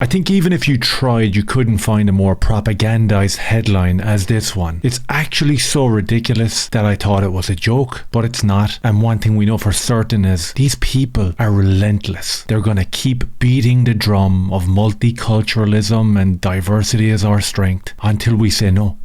I think even if you tried, you couldn't find a more propagandized headline as this one. It's actually so ridiculous that I thought it was a joke, but it's not. And one thing we know for certain is these people are relentless. They're going to keep beating the drum of multiculturalism and diversity as our strength until we say no.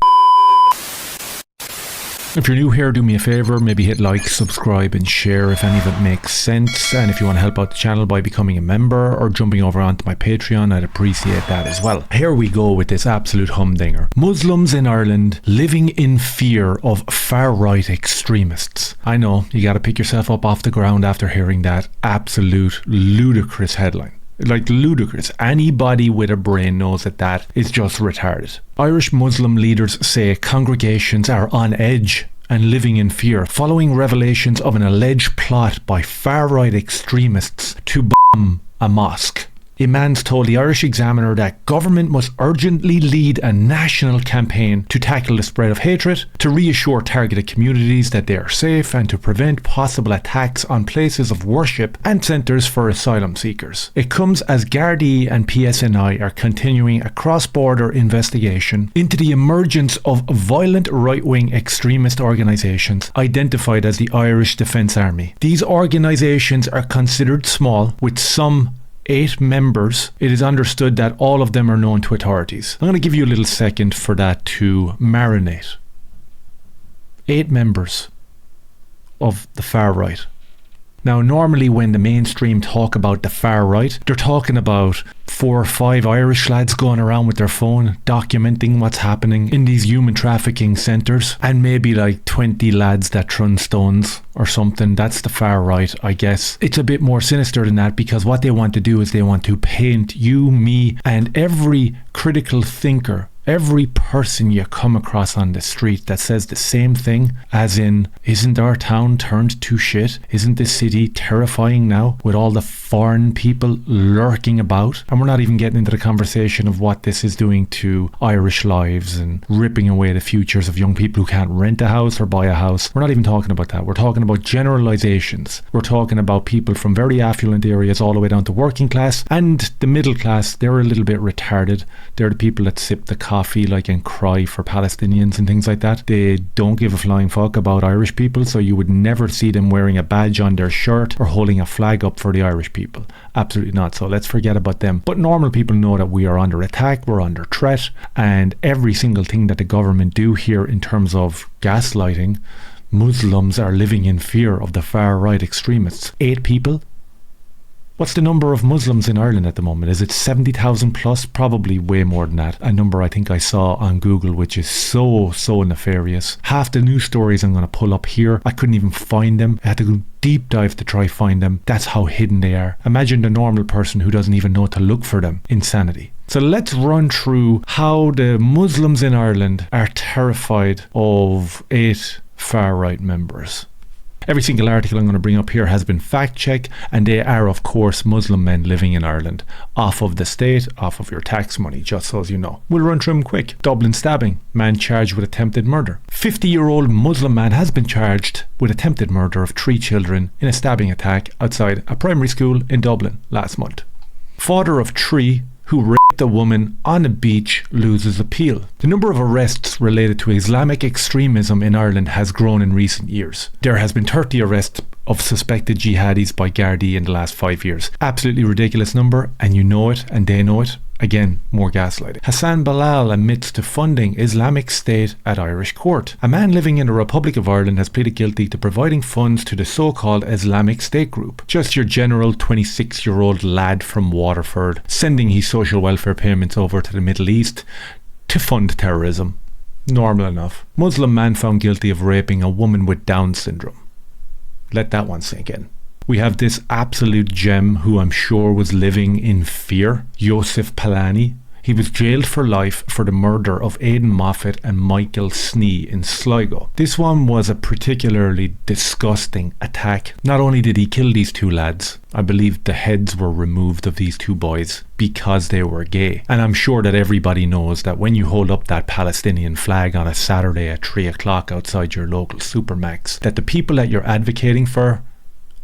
If you're new here, do me a favour, maybe hit like, subscribe and share if any of it makes sense. And if you want to help out the channel by becoming a member or jumping over onto my Patreon, I'd appreciate that as well. Here we go with this absolute humdinger. Muslims in Ireland living in fear of far-right extremists. I know, you gotta pick yourself up off the ground after hearing that absolute ludicrous headline. Like ludicrous. Anybody with a brain knows that that is just retarded. Irish Muslim leaders say congregations are on edge and living in fear following revelations of an alleged plot by far-right extremists to bomb a mosque. Imams told the Irish Examiner that government must urgently lead a national campaign to tackle the spread of hatred, to reassure targeted communities that they are safe, and to prevent possible attacks on places of worship and centres for asylum seekers. It comes as Gardaí and PSNI are continuing a cross-border investigation into the emergence of violent right-wing extremist organisations identified as the Irish Defence Army. These organisations are considered small, with some 8 members. It is understood that all of them are known to authorities. I'm going to give you a little second for that to marinate. 8 members of the far right. Now, normally when the mainstream talk about the far right, they're talking about 4 or 5 Irish lads going around with their phone documenting what's happening in these human trafficking centres, and maybe like 20 lads that throw stones or something. That's the far right, I guess. It's a bit more sinister than that, because what they want to do is they want to paint you, me, and every critical thinker, every person you come across on the street that says the same thing, as in, isn't our town turned to shit? Isn't this city terrifying now with all the foreign people lurking about? And we're not even getting into the conversation of what this is doing to Irish lives and ripping away the futures of young people who can't rent a house or buy a house. We're not even talking about that. We're talking about generalizations. We're talking about people from very affluent areas all the way down to working class and the middle class. They're a little bit retarded. They're the people that sip the coffee like and cry for Palestinians and things like that. They don't give a flying fuck about Irish people, so you would never see them wearing a badge on their shirt or holding a flag up for the Irish people. Absolutely not. So let's forget about them. But normal people know that we are under attack, we're under threat, and every single thing that the government do here in terms of gaslighting, Muslims are living in fear of the far right extremists. 8 people? What's the number of Muslims in Ireland at the moment? Is it 70,000 plus? Probably way more than that. A number I think I saw on Google, which is so nefarious. Half the news stories I'm going to pull up here, I couldn't even find them. I had to go deep dive to try find them. That's how hidden they are. Imagine the normal person who doesn't even know to look for them. Insanity. So let's run through how the Muslims in Ireland are terrified of 8 far-right members. Every single article I'm going to bring up here has been fact-checked, and they are of course Muslim men living in Ireland, off of the state, off of your tax money, just so as you know. We'll run through them quick. Dublin stabbing, man charged with attempted murder. 50-year-old Muslim man has been charged with attempted murder of 3 children in a stabbing attack outside a primary school in Dublin last month. Father of 3 who raped a woman on a beach loses appeal. The number of arrests related to Islamic extremism in Ireland has grown in recent years. There has been 30 arrests of suspected jihadis by Gardaí in the last 5 years. Absolutely ridiculous number, and you know it and they know it. Again, more gaslighting. Hassan Bilal admits to funding Islamic State at Irish court. A man living in the Republic of Ireland has pleaded guilty to providing funds to the so-called Islamic State group. Just your general 26-year-old lad from Waterford, sending his social welfare payments over to the Middle East to fund terrorism. Normal enough. Muslim man found guilty of raping a woman with Down syndrome. Let that one sink in. We have this absolute gem who I'm sure was living in fear, Yosef Palani. He was jailed for life for the murder of Aidan Moffat and Michael Snee in Sligo. This one was a particularly disgusting attack. Not only did he kill these 2 lads, I believe the heads were removed of these 2 boys because they were gay. And I'm sure that everybody knows that when you hold up that Palestinian flag on a Saturday at 3 o'clock outside your local Supermax, that the people that you're advocating for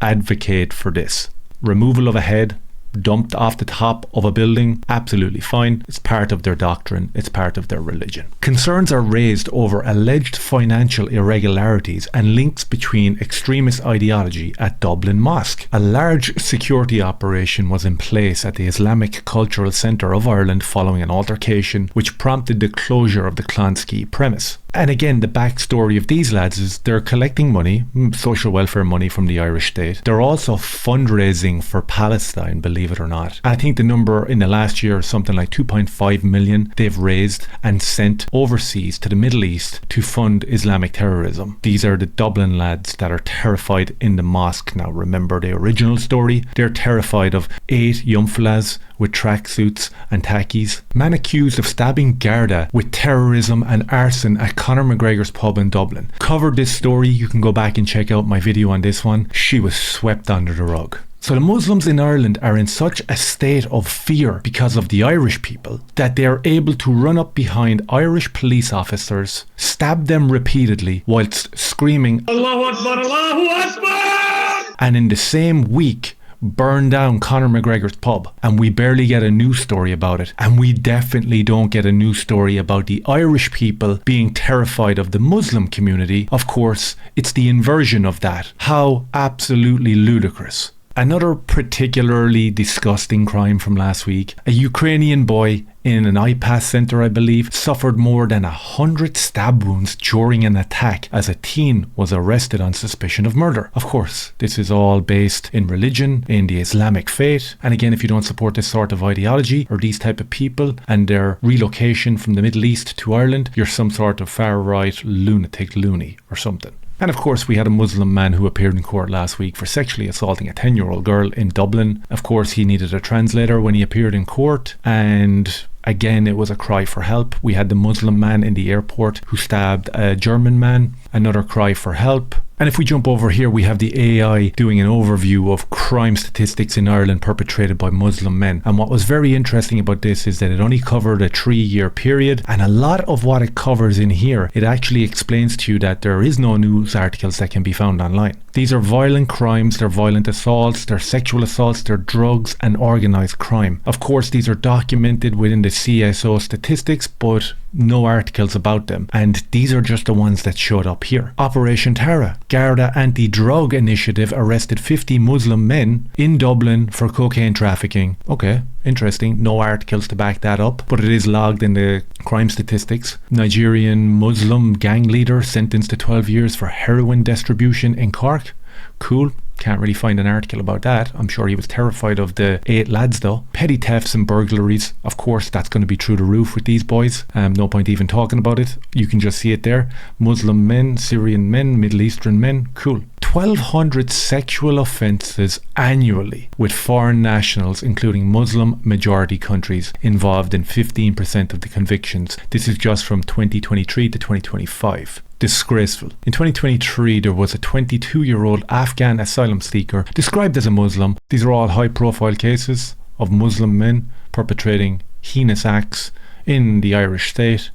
advocate for this. Removal of a head, dumped off the top of a building, absolutely fine. It's part of their doctrine. It's part of their religion. Concerns are raised over alleged financial irregularities and links between extremist ideology at Dublin Mosque. A large security operation was in place at the Islamic Cultural Centre of Ireland following an altercation which prompted the closure of the Clonskeagh premise. And again, the backstory of these lads is they're collecting money, social welfare money from the Irish state. They're also fundraising for Palestine, believe it or not. I think the number in the last year is something like 2.5 million they've raised and sent overseas to the Middle East to fund Islamic terrorism. These are the Dublin lads that are terrified in the mosque. Now remember the original story. They're terrified of 8 young fellas with tracksuits and tackies. Man accused of stabbing Garda with terrorism and arson at Conor McGregor's pub in Dublin. Covered this story, you can go back and check out my video on this one. She was swept under the rug. So the Muslims in Ireland are in such a state of fear because of the Irish people that they are able to run up behind Irish police officers, stab them repeatedly whilst screaming Allahu Akbar, Allahu Akbar! And in the same week burn down Conor McGregor's pub, and we barely get a news story about it. And we definitely don't get a news story about the Irish people being terrified of the Muslim community. Of course, it's the inversion of that. How absolutely ludicrous. Another particularly disgusting crime from last week. A Ukrainian boy in an IPAS centre, I believe, suffered more than 100 stab wounds during an attack as a teen was arrested on suspicion of murder. Of course, this is all based in religion, in the Islamic faith. And again, if you don't support this sort of ideology or these type of people and their relocation from the Middle East to Ireland, you're some sort of far-right lunatic loony or something. And of course, we had a Muslim man who appeared in court last week for sexually assaulting a 10-year-old girl in Dublin. Of course, he needed a translator when he appeared in court, and again, it was a cry for help. We had the Muslim man in the airport who stabbed a German man, another cry for help. And if we jump over here, we have the AI doing an overview of crime statistics in Ireland perpetrated by Muslim men. And what was very interesting about this is that it only covered a 3-year period. And a lot of what it covers in here, it actually explains to you that there is no news articles that can be found online. These are violent crimes, they're violent assaults, they're sexual assaults, they're drugs and organised crime. Of course, these are documented within the CSO statistics, but no articles about them. And these are just the ones that showed up here. Operation Tara. Garda Anti-Drug Initiative arrested 50 Muslim men in Dublin for cocaine trafficking. Okay, interesting. No articles to back that up, but it is logged in the crime statistics. Nigerian Muslim gang leader sentenced to 12 years for heroin distribution in Cork. Cool. Can't really find an article about that. I'm sure he was terrified of the 8 lads though. Petty thefts and burglaries. Of course, that's going to be through the roof with these boys. No point even talking about it. You can just see it there. Muslim men, Syrian men, Middle Eastern men. Cool. 1,200 sexual offences annually with foreign nationals, including Muslim majority countries, involved in 15% of the convictions. This is just from 2023 to 2025. Disgraceful. In 2023, there was a 22-year-old Afghan asylum seeker described as a Muslim. These are all high-profile cases of Muslim men perpetrating heinous acts in the Irish state,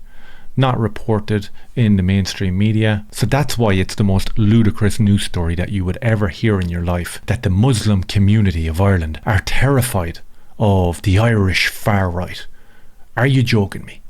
not reported in the mainstream media. So that's why it's the most ludicrous news story that you would ever hear in your life, that the Muslim community of Ireland are terrified of the Irish far right. Are you joking me?